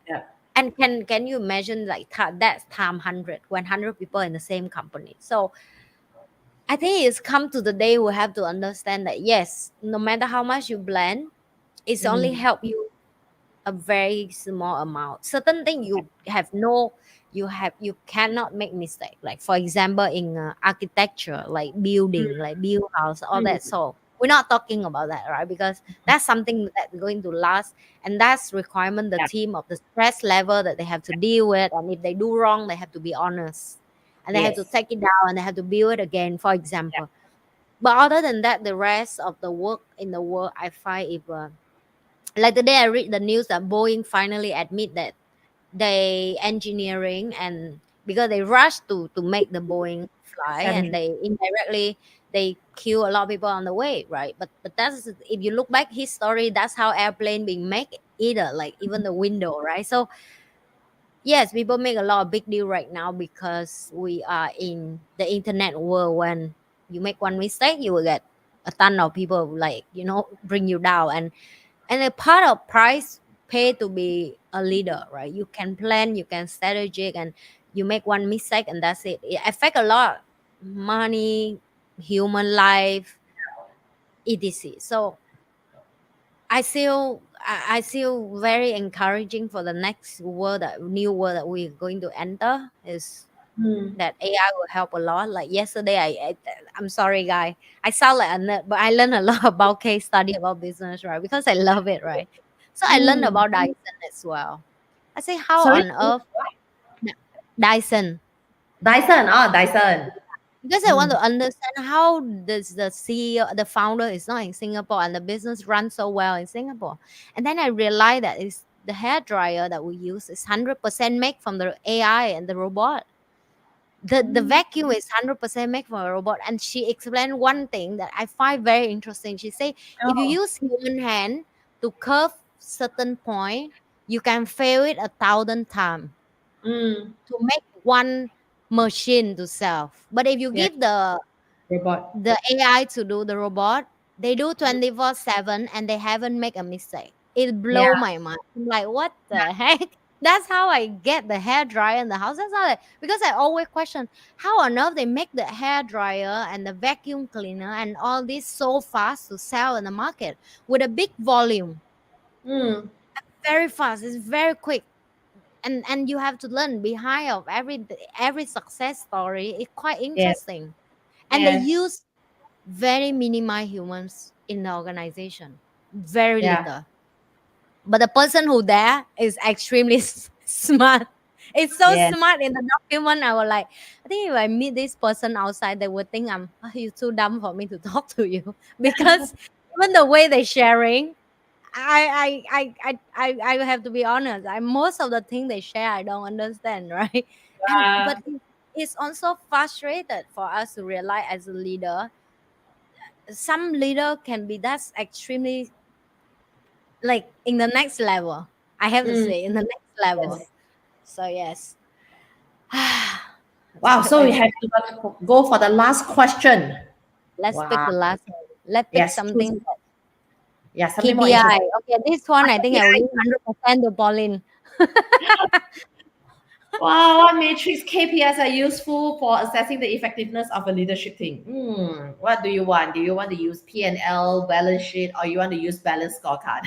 Yeah. and can you imagine like that's time 100 when 100 people in the same company. So I think it's come to the day we have to understand that yes, no matter how much you blend, it's only Mm. help you a very small amount. Certain thing you have no, you cannot make mistake. Like for example, in architecture, like building, Mm. like build house, all that. Mm. So we're not talking about that, right? Because that's something that's going to last, and that's requirement the Yeah. team of the stress level that they have to deal with. And if they do wrong, they have to be honest, and they have to Yes. take it down, and they have to build it again. For Yeah. example, but other than that, the rest of the work in the world, I find if like today I read the news that Boeing finally admit that they engineering, and because they rushed to make the Boeing fly, and 70. they indirectly they kill a lot of people on the way, right? But that's, if you look back history, that's how airplane being made, either like even the window, right? So yes, people make a lot of big deal right now because we are in the internet world. When you make one mistake, you will get a ton of people like, bring you down. And a part of price pay to be a leader, right? You can plan, you can strategic, and you make one mistake and that's it. It affect a lot money, human life, etc. So I feel very encouraging for the next world, that new world that we're going to enter, is Mm. that AI will help a lot. Like yesterday, I'm sorry, guy, I sound like a nerd, but I learned a lot about case study about business, right? Because I love it, right? So I learned Mm. about Dyson as well. I say, how Sorry. on earth Dyson? Dyson. Oh, Dyson. Because I want Mm. to understand how does the CEO, the founder, is not in Singapore and the business runs so well in Singapore. And then I realized that is the hair dryer that we use is 100% made from the AI and the robot. The Mm. vacuum is 100% made from a robot. And she explained one thing that I find very interesting. She said, if you Oh. use human hand to curve certain point, you can fail it 1,000 times Mm. to make one machine to self. But if you Yeah. give Robot. the AI to do the robot, they do 24/7 and they haven't make a mistake. It Yeah. blow my mind. I'm like, what the heck? That's how I get the hair dryer in the house. That's how because I always question how on earth they make the hair dryer and the vacuum cleaner and all this so fast to sell in the market with a big volume. Mm. Very fast. It's very quick. And you have to learn behind of every success story. It's quite Yes. interesting. And they Yes. use very minimize humans in the organization, very Yeah. little, but the person who there is extremely smart. It's so Yes. smart in the document. I was like, I think if I meet this person outside, they would think I'm, "Oh, you too dumb for me to talk to you," because even the way they sharing, I have to be honest. Most of the thing they share I don't understand, right? And Yeah. but it's also frustrated for us to realize as a leader, some leader can be that's extremely like in the next level. I have to Mm. say in the next level. Yes. So yes. Wow. So we It's, have to go for the last question. let's pick Wow. the last one. Let's pick Yes. something Choose. Yeah. Something more KPI. interesting. Okay, this one I think I will give 100% to Pauline. Wow, what matrix KPIs are useful for assessing the effectiveness of a leadership team? What do you want? Do you want to use P&L, balance sheet, or you want to use balance scorecard?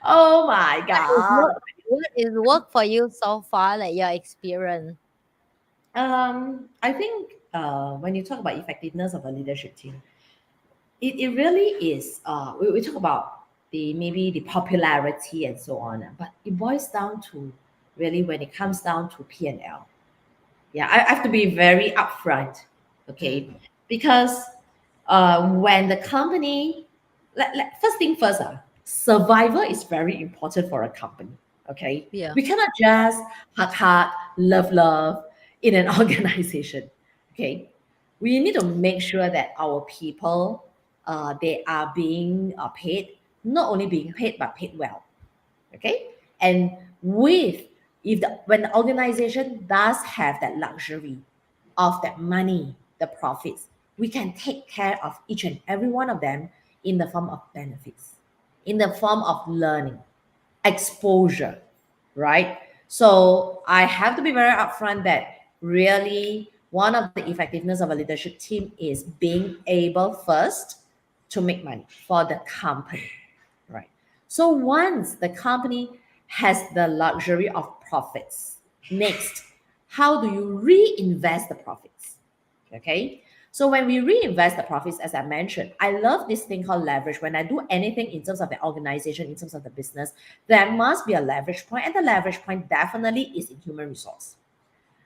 Oh my God. What is work for you so far, like your experience? I think when you talk about effectiveness of a leadership team, it really is. We talk about the maybe the popularity and so on, but it boils down to really when it comes down to P&L. Yeah, I have to be very upfront, Mm. okay? Because when the company, first thing first, survival is very important for a company, okay? Yeah. We cannot just hard, love in an organization, okay? We need to make sure that our people, they are being paid, not only being paid, but paid well, okay, and with if the when the organization does have that luxury of that money, the profits, we can take care of each and every one of them in the form of benefits, in the form of learning, exposure, right? So I have to be very upfront that really one of the effectiveness of a leadership team is being able first to make money for the company, right? So once the company has the luxury of profits, next, how do you reinvest the profits? Okay. So when we reinvest the profits, as I mentioned, I love this thing called leverage. When I do anything in terms of the organization, in terms of the business, there must be a leverage point, and the leverage point definitely is in human resource.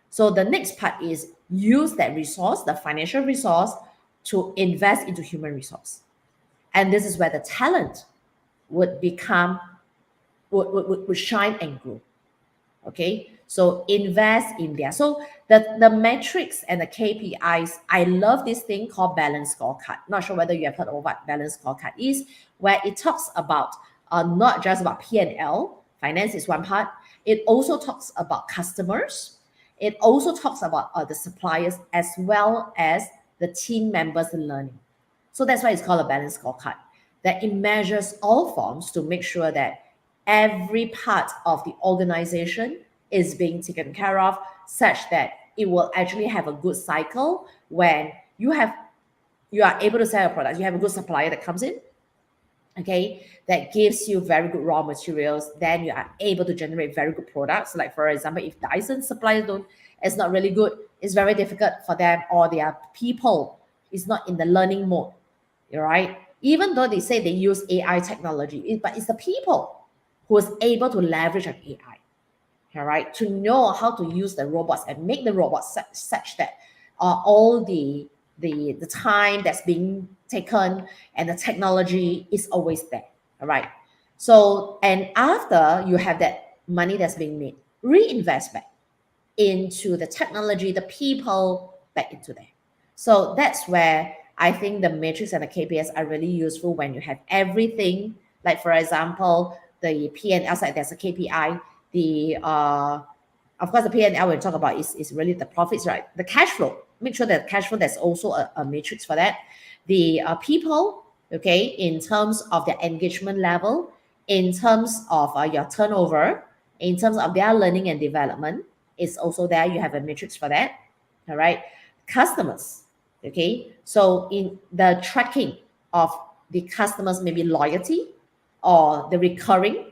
So the next part is use that resource, the financial resource, to invest into human resource. And this is where the talent would become would shine and grow. Okay, so invest in there. So the metrics and the KPIs, I love this thing called balance scorecard. Not sure whether you have heard of what balance scorecard is, where it talks about not just about P&L, finance is one part. It also talks about customers. It also talks about the suppliers as well as the team members learning. So that's why it's called a balance scorecard. That it measures all forms to make sure that every part of the organization is being taken care of, such that it will actually have a good cycle when you are able to sell your products. You have a good supplier that comes in, okay, that gives you very good raw materials, then you are able to generate very good products. Like for example, if Dyson suppliers don't, it's not really good, it's very difficult for them, or their people is not in the learning mode, right? Even though they say they use AI technology, but it's the people who is able to leverage an AI, all right, to know how to use the robots and make the robots such that all the time that's being taken and the technology is always there, all right. So and after you have that money that's being made, reinvest back into the technology, the people, back into there. So that's where I think the matrix and the KPIs are really useful when you have everything. Like for example, the P&L side, there's a KPI. The of course the P&L we talk about is really the profits, right? The cash flow. Make sure that cash flow, there's also a matrix for that. The people, okay, in terms of their engagement level, in terms of your turnover, in terms of their learning and development, is also there. You have a matrix for that. All right. Customers. Okay. So in the tracking of the customers, maybe loyalty or the recurring,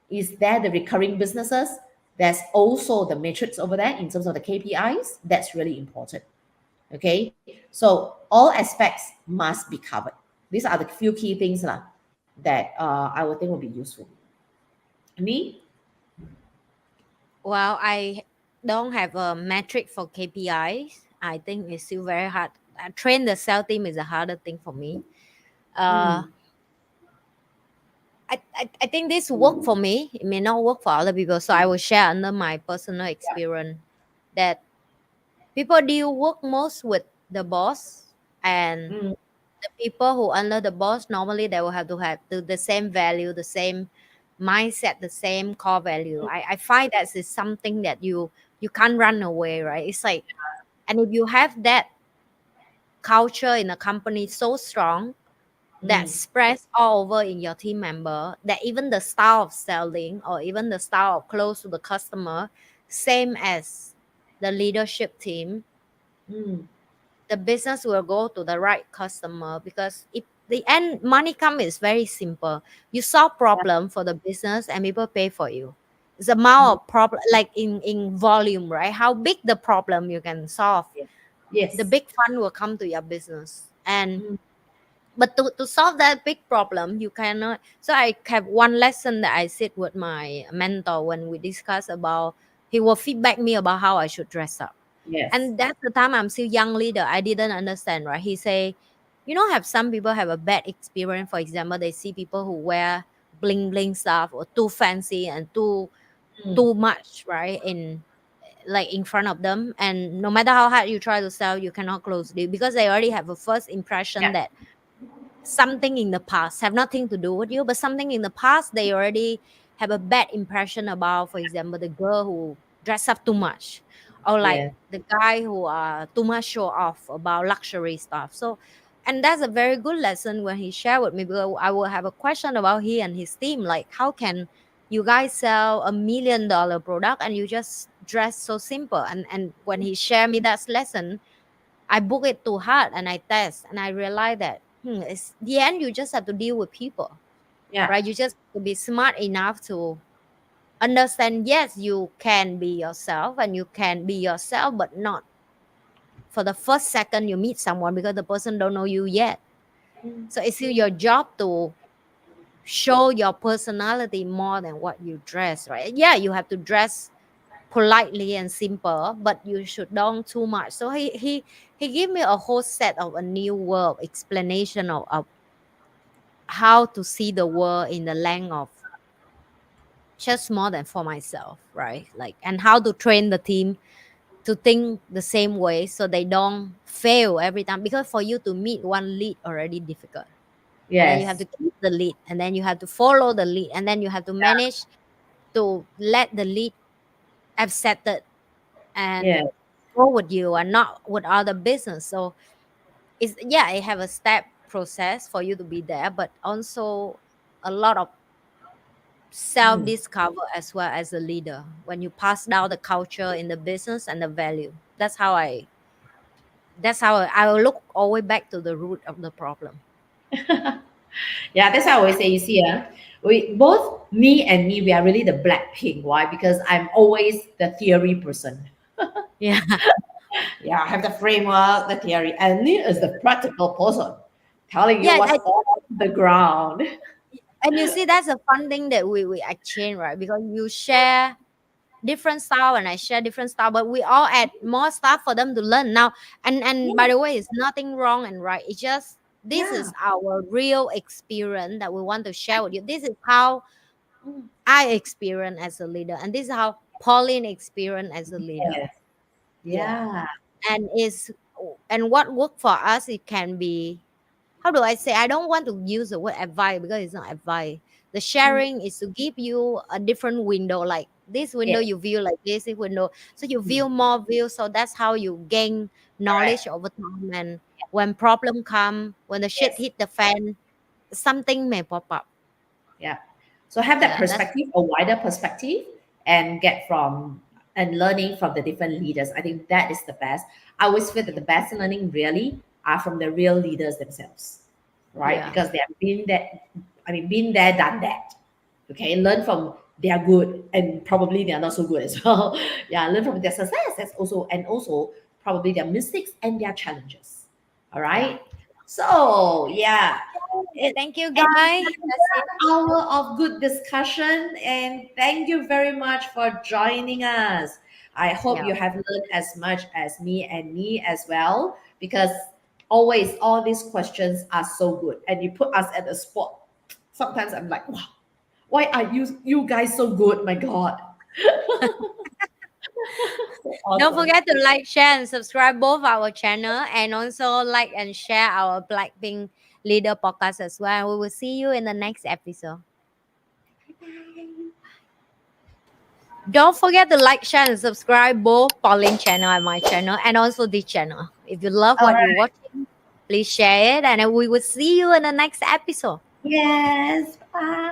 is there the recurring businesses? There's also the matrix over there in terms of the KPIs. That's really important. Okay. So all aspects must be covered. These are the few key things that I would think would be useful. Me? Well, I don't have a metric for KPIs. I think it's still very hard. Train the sales team is a harder thing for me. Uh, Mm, I think this work for me. It may not work for other people. So I will share under my personal yeah. experience that people deal work most with the boss, and Mm, the people who under the boss normally they will have to have the same value, the same mindset, the same core value. I find that is something that you can't run away, right? It's like, and if you have that culture in a company so strong, that spreads all over in your team member, that even the style of selling or even the style of close to the customer, same as the leadership team, the business will go to the right customer. Because if the end money come is very simple, you solve problem for the business and people pay for you. It's amount of problem, like in volume, right? How big the problem you can solve, the Yes. big fund will come to your business. And Mm. but to solve that big problem you cannot. So I have one lesson that I sit with my mentor when we discuss about, he will feedback me about how I should dress up. Yes. And that's the time I'm still young leader, I didn't understand, right? He say, you know, have some people have a bad experience. For example, they see people who wear bling bling stuff or too fancy and Mm. too much, right, in like in front of them, and no matter how hard you try to sell, you cannot close the deal because they already have a first impression Yeah. that something in the past have nothing to do with you, but something in the past they already have a bad impression about. For example, the girl who dress up too much, or like Yeah. the guy who are too much show off about luxury stuff. So, and that's a very good lesson when he shared with me, because I will have a question about he and his team, like how can you guys sell $1 million product and you just dress so simple. And when he shared me that lesson, I book it too hard and I test and I realize that it's the end. You just have to deal with people, Yeah. right? You just have to be smart enough to understand. Yes, you can be yourself and you can be yourself, but not for the first second you meet someone because the person don't know you yet. So it's still your job to show your personality more than what you dress, right? Yeah, you have to dress politely and simple, but you should don't too much. So he gave me a whole set of a new world explanation of how to see the world in the length of just more than for myself, right? Like, and how to train the team to think the same way so they don't fail every time. Because for you to meet one lead already difficult, and then you have Yes. to keep the lead, and then you have to follow the lead, and then you have to manage to let the lead accepted Yeah. and go with you and not with other business. So it's, yeah, it have a step process for you to be there, but also a lot of self Mm. discover as well as a leader when you pass down the culture in the business and the value. That's how I will look all the way back to the root of the problem. Yeah, that's why I always say, you see, we both me, we are really the BlackPink. Why? Because I'm always the theory person. Yeah. Yeah, I have the framework, the theory, and Neil is the practical person, telling you Yeah, what's on the ground. and you see that's a fun thing that we exchange, right? Because you share different style and I share different style, but we all add more stuff for them to learn now. And by Yeah, the way, it's nothing wrong and right. It's just this yeah, is our real experience that we want to share with you. This is how mm, I experience as a leader, and this is how Pauline experienced as a leader. yes, Yeah. yeah, And is and what worked for us, it can be, how do I say? I don't want to use the word advice because it's not advice. The mm, sharing is to give you a different window, like this window yes, you view like this window. So you mm, view more view. So that's how you gain knowledge correct, over time. And when problem come, when the shit yes. hit the fan, something may pop up. Yeah. So have that Yeah, that's perspective, a wider perspective, and get from and learning from the different leaders. I think that is the best. I always feel that the yeah, best learning really are from the real leaders themselves, right? yeah, Because they have been there, been there, done that. Okay, learn from their good and probably they are not so good as well. Yeah, learn from their success as also and also probably their mistakes and their challenges. All yeah. right. So yeah, it's Thank you, guys. That's it. another hour of good discussion, and thank you very much for joining us. I hope Yeah, you have learned as much as me as well, because always all these questions are so good, and you put us at the spot. Sometimes I'm like, wow, why are you guys so good? My God, so don't awesome. forget to like, share, and subscribe both our channel, and also like and share our Blackpink Leader podcast as well. We will see you in the next episode. Don't forget to like, share, and subscribe both Pauline channel and my channel, and also this channel. If you love All what you're right. watching, Please share it, and we will see you in the next episode. Yes. Bye.